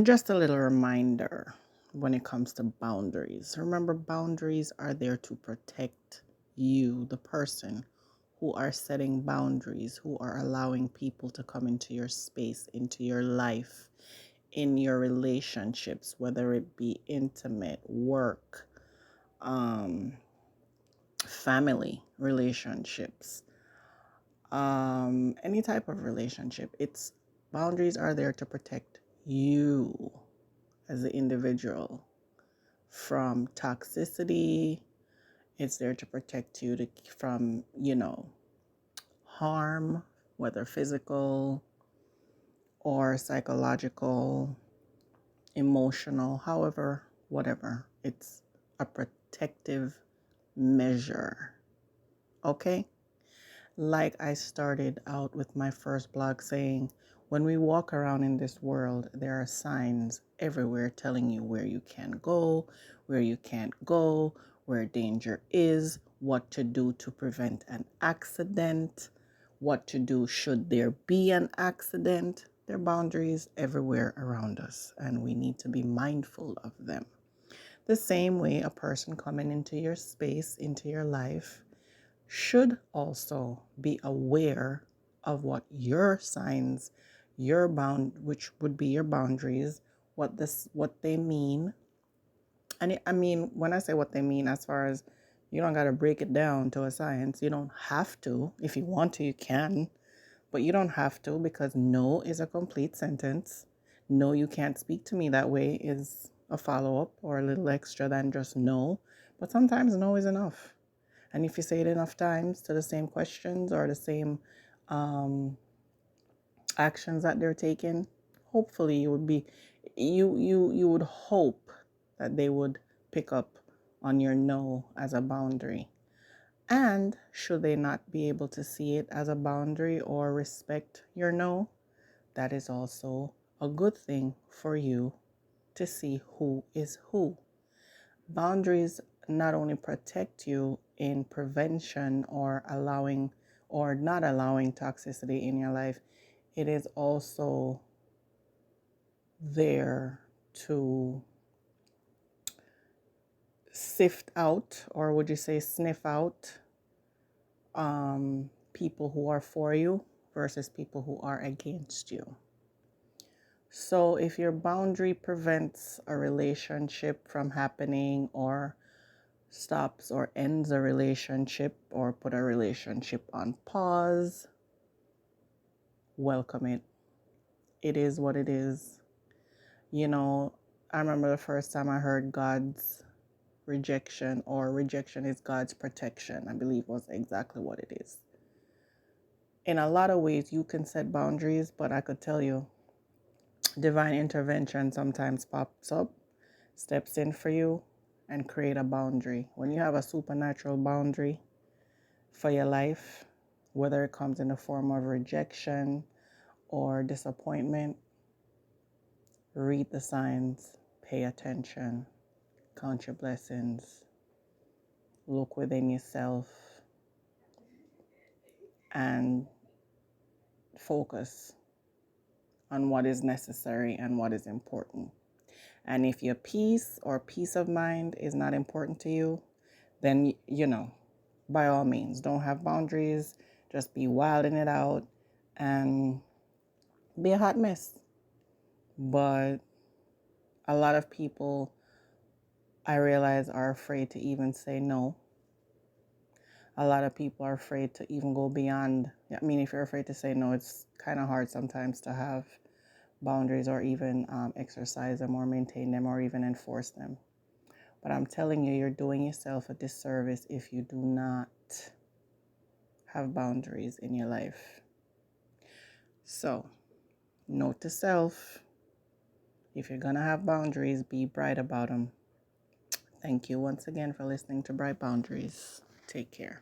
just a little reminder when it comes to boundaries. Remember, boundaries are there to protect you, the person who are setting boundaries, who are allowing people to come into your space, into your life, in your relationships, whether it be intimate, work, um, family relationships, any type of relationship. It's boundaries are there to protect you as the individual from toxicity. It's there to protect you from, harm, whether physical or psychological, emotional, however, whatever. It's a protective measure. Okay? Like I started out with my first blog saying, when we walk around in this world, there are signs everywhere telling you where you can go, where you can't go, where danger is, what to do to prevent an accident, what to do should there be an accident. There are boundaries everywhere around us, and we need to be mindful of them. The same way a person coming into your space, into your life, should also be aware of what your signs, which would be your boundaries, what they mean. And I mean, when I say what they mean, as far as you don't got to break it down to a science, you don't have to. If you want to, you can, but you don't have to, because no is a complete sentence. No, you can't speak to me that way is a follow-up or a little extra than just no. But sometimes no is enough. And if you say it enough times to the same questions or the same actions that they're taking, hopefully you would hope that they would pick up on your no as a boundary. And should they not be able to see it as a boundary or respect your no, that is also a good thing for you to see who is who. Boundaries not only protect you in prevention or allowing or not allowing toxicity in your life, it is also there to sift out, or would you say sniff out, people who are for you versus people who are against you. So if your boundary prevents a relationship from happening, or stops or ends a relationship, or put a relationship on pause, welcome it. It is what it is. I remember the first time I heard God's rejection, or rejection is God's protection, I believe was exactly what it is. In a lot of ways, you can set boundaries, but I could tell you, divine intervention sometimes pops up, steps in for you, and create a boundary. When you have a supernatural boundary for your life, whether it comes in the form of rejection or disappointment, read the signs, pay attention, count your blessings, look within yourself, and focus on what is necessary and what is important. And if your peace or peace of mind is not important to you, then, by all means, don't have boundaries. Just be wilding it out and be a hot mess. But a lot of people, I realize, are afraid to even say no. A lot of people are afraid to even go beyond. I mean, if you're afraid to say no, it's kind of hard sometimes to have boundaries, or even exercise them, or maintain them, or even enforce them. But I'm telling you, you're doing yourself a disservice if you do not have boundaries in your life. So, note to self, if you're going to have boundaries, be bright about them. Thank you once again for listening to Bright Boundaries. Take care.